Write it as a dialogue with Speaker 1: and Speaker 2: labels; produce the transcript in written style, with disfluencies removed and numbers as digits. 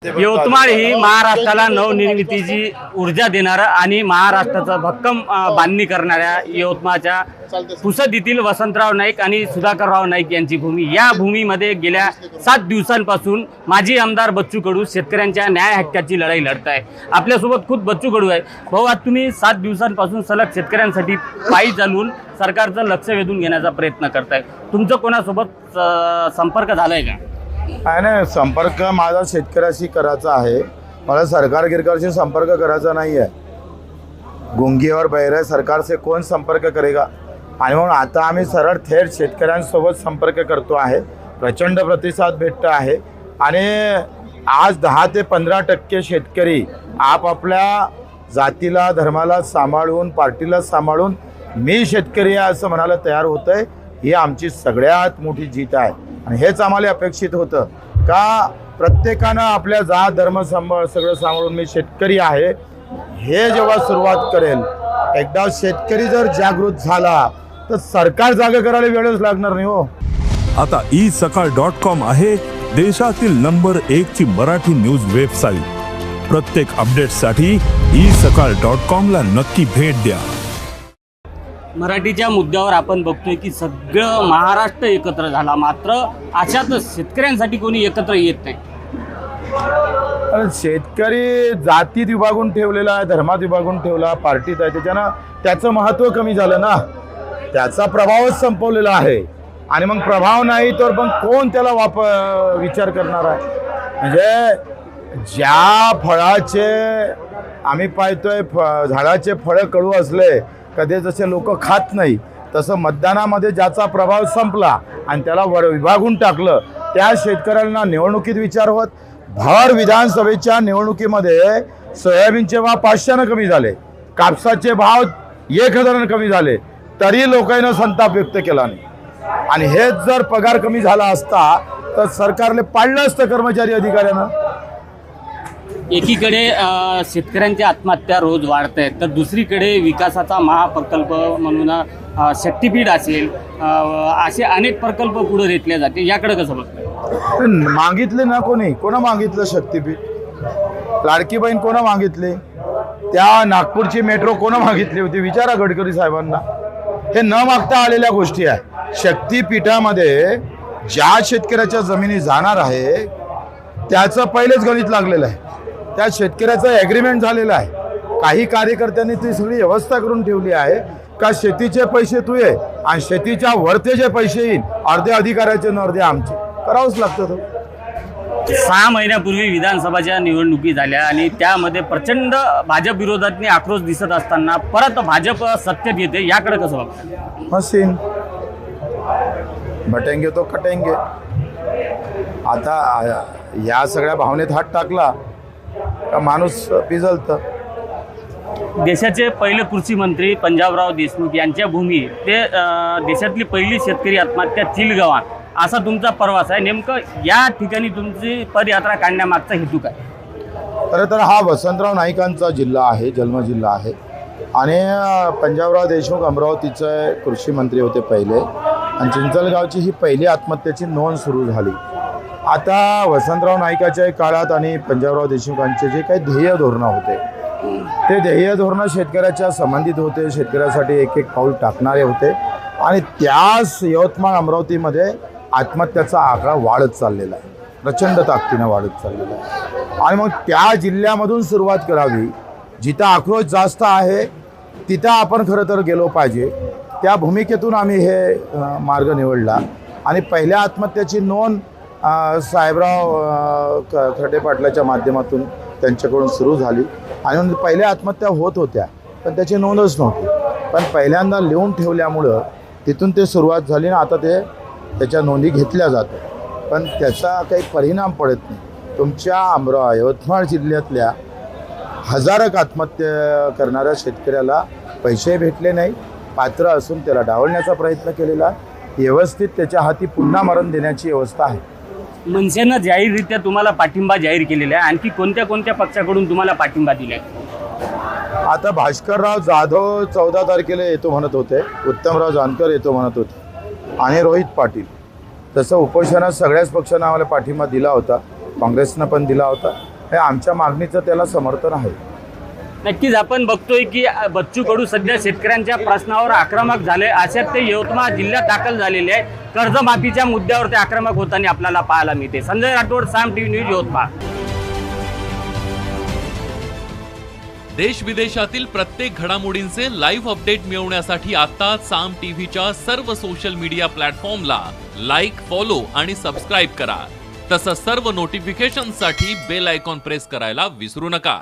Speaker 1: यवतमाळ ही महाराष्ट्राला नवनिर्मितीची ऊर्जा देणारा आणि महाराष्ट्राचं भक्कम बांधणी करणाऱ्या यवतमाळच्या पुसदीतील वसंतराव नाईक आणि सुधाकरराव नाईक यांची भूमी। या भूमीमध्ये गेल्या 7 दिवसांपासून माजी आमदार बच्चू कडू शेतकऱ्यांच्या न्याय हक्काची लढाई लढत आहे। आपल्यासोबत खुद बच्चू कडू आहे। भाऊ, आज तुम्ही 7 दिवसांपासून सलग शेतकऱ्यांसाठी पायी चालून सरकारचं लक्ष वेधून घेण्याचा प्रयत्न करताय। तुमचं कोणासोबत संपर्क झालाय का?
Speaker 2: नाही, संपर्क माझा शेतकऱ्याशी करायचा आहे। मला सरकार गिरकारशी संपर्क करायचा नाही आहे। गुंगीवर बहिरे सरकार से कौन संपर्क करेगा। आणि म्हणून आता आम्ही सरळ थेट शेतकऱ्यांसोबत संपर्क करतो आहे। प्रचंड प्रतिसाद भेटत आहे आणि आज 10 ते 15% शेतकरी आपापल्या जातीला धर्माला सांभाळून पार्टीला सांभाळून मी शेतकरी आहे असं म्हणायला तयार होत आहे। ही आमची सगळ्यात मोठी जीत आहे आणि हेच आम्हाला अपेक्षित होतं का प्रत्येकानं आपल्या जात धर्म सगळं सांभाळून मी शेतकरी आहे हे जेव्हा सुरुवात करेल, एकदा शेतकरी जर जागृत झाला तर सरकार जागा करायला वेळच लागणार नाही हो।
Speaker 3: आता isakal.com आहे देशातील नंबर 1 ची मराठी न्यूज वेबसाईट। प्रत्येक अपडेटसाठी isakal.com ला नक्की भेट द्या।
Speaker 1: मराठीच्या मुद्द्यावर आपण बघतोय की सगळं महाराष्ट्र एकत्र झाला, मात्र अशातच शेतकऱ्यांसाठी कोणी एकत्र येत नाही।
Speaker 2: शेतकरी जातीत विभागून ठेवलेला आहे, धर्मात विभागून ठेवला, पार्टीत आहे, त्याच्यानं त्याचं महत्त्व कमी झालं ना। त्याचा प्रभावच संपवलेला आहे आणि मग प्रभाव नाही तर मग कोण त्याला विचार करणार आहे। म्हणजे ज्या फळाचे आम्ही पाहतोय झाडाचे फळं कडू असले कधी जसे लोक खात नाही, तसं मतदानामध्ये ज्याचा प्रभाव संपला आणि त्याला विभागून टाकलं त्या शेतकऱ्यांना निवडणुकीत विचार होत। भर विधानसभेच्या निवडणुकीमध्ये सोयाबीनचे भाव 500 कमी झाले, कापसाचे भाव 1000 कमी झाले, तरी लोकांनी संताप व्यक्त केला नाही। आणि हेच जर पगार कमी झाला असता तर सरकारने पाडलं असतं कर्मचारी अधिकाऱ्यांना।
Speaker 1: एकीकडे शेतकऱ्यांच्या आत्महत्या रोज वाढत आहेत, तर दुसरीकडे विकासाचा महाप्रकल्प म्हणून शक्तीपीठ असेल, असे अनेक प्रकल्प पुढे घेतले जाते। याकडे कसं बघताय?
Speaker 2: मागितले ना कोणा मागितलं शक्तीपीठ? लाडकी बहीण कोणा मागितली? त्या नागपूरची मेट्रो कोणा मागितली होती? विचारा गडकरी साहेबांना। हे न मागता आलेल्या गोष्टी आहे। शक्तीपीठामध्ये ज्या शेतकऱ्याच्या जमिनी जाणार आहे त्याचं पहिलेच गणित लागलेलं आहे, त्या शेतकऱ्याचं ॲग्रीमेंट झालेलं आहे। काही कार्यकर्त्यांनी ती सगळी व्यवस्था करून ठेवली आहे का शेतीचे पैसे तू ये आणि शेतीच्या वरते जे पैसे येईल अर्धे अधिकाऱ्याचे न अर्धे आमचे करावंच लागतं। तो
Speaker 1: 6 महिन्यापूर्वी विधानसभाच्या निवडणुकी झाल्या आणि त्यामध्ये प्रचंड भाजप विरोधातनी आक्रोश दिसत असताना परत भाजप सत्तेत येते। याकडे कसं बघताय?
Speaker 2: मशीन बटेंगे तो कटेंगे। आता या सगळ्या भावनेत हात टाकला का माणूस पिजलतं।
Speaker 1: देशाचे पहिले कृषी मंत्री पंजाबराव देशमुख यांच्या भूमी ते देशातली पहिली शेतकरी आत्महत्या चिलगावा असा तुमचा प्रवास आहे। नेमकं या ठिकाणी तुमची पदयात्रा काढण्यामागचा हेतू काय?
Speaker 2: खरं तर हा वसंतराव नाईकांचा जिल्हा आहे, जन्मजिल्हा आहे आणि पंजाबराव देशमुख अमरावतीचे कृषी मंत्री होते पहिले आणि चिंचलगावची ही पहिली आत्महत्येची नोंद सुरू झाली। आता वसंतराव नाईकाच्या काळात आणि पंजाबराव देशमुखांचे जे काही ध्येय धोरणं होते ते ध्येय धोरणं शेतकऱ्याच्या संबंधित होते, शेतकऱ्यासाठी एक एक पाऊल टाकणारे होते आणि त्याच यवतमाळ अमरावतीमध्ये आत्महत्याचा आकडा वाढत चाललेला आहे, प्रचंड ताकदीनं वाढत चाललेला आहे। आणि मग त्या जिल्ह्यामधून सुरुवात करावी, जिथं आक्रोश जास्त आहे तिथं आपण खरं तर गेलो पाहिजे। त्या भूमिकेतून आम्ही हे मार्ग निवडला आणि पहिल्या आत्महत्येची नोंद साहेबराव खर्डे पाटलाच्या माध्यमातून त्यांच्याकडून सुरू झाली आणि पहिल्या आत्महत्या होत होत्या पण त्याची नोंदच नव्हती, पण पहिल्यांदा लिहून ठेवल्यामुळं तिथून ते सुरुवात झाली ना आता त्याच्या नोंदी घेतल्या जातात पण त्याचा काही परिणाम पडत नाही। तुमच्या यवतमाळ जिल्ह्यातल्या हजारो आत्महत्या करणाऱ्या शेतकऱ्याला पैसे भेटले नाही, पात्र असून त्याला डावलण्याचा प्रयत्न केलेला, व्यवस्थित त्याच्या हाती पुन्हा मरण देण्याची व्यवस्था आहे।
Speaker 1: मनसेनं जाहीररित्या तुम्हाला पाठिंबा जाहीर केलेला आहे, आणखी कोणत्या पक्षाकडून तुम्हाला पाठिंबा दिला आहे?
Speaker 2: आता भास्करराव जाधव 14 तारखेला येतो म्हणत होते, उत्तमराव जानकर येतो म्हणत होते आणि रोहित पाटील। तसं उपोषणात सगळ्याच पक्षांना आम्हाला पाठिंबा दिला होता, काँग्रेसनं पण दिला होता। हे आमच्या मागणीचं त्याला समर्थन आहे.
Speaker 1: नक्कीच आपण बघतोय की बच्चू कडू सध्या शेतकऱ्यांच्या प्रश्नावर आक्रमक झाले. अशात ते यवतमाळ जिल्ह्यात दाखल झालेले आहे. कर्जमाफीच्या मुद्द्यावर ते आक्रमक होताना आपल्याला पाहायला मिळते. संजय राठोड, साम टीव्ही न्यूज, यवतमाळ.
Speaker 4: देश विदेशातील प्रत्येक घडामोडींचे लाईव्ह अपडेट मिळवण्यासाठी आता साम टीव्हीच्या सर्व सोशल मीडिया प्लॅटफॉर्मला लाईक, फॉलो आणि सबस्क्राईब करा. तसंच सर्व नोटिफिकेशनसाठी बेल आयकॉन प्रेस करायला विसरू नका.